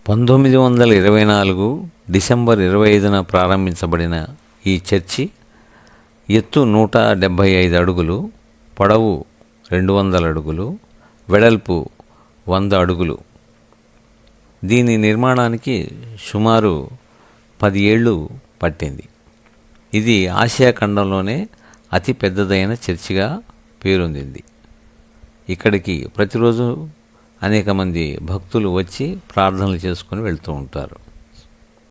1924 December 25న ప్రారంభించబడిన ఈ church ఎత్తు 175 అడుగులు, పొడవు 200 అడుగులు, వెడల్పు 100 అడుగులు. దీని నిర్మాణానికి సుమారు 10 ఏళ్ళు పట్టింది. ఇది ఆసియా ఖండంలోనే అతి పెద్దదైన చర్చిగా పేరొందింది. ఇక్కడికి ప్రతిరోజు అనేక మంది భక్తులు వచ్చి ప్రార్థనలు చేసుకుని వెళ్తూ ఉంటారు.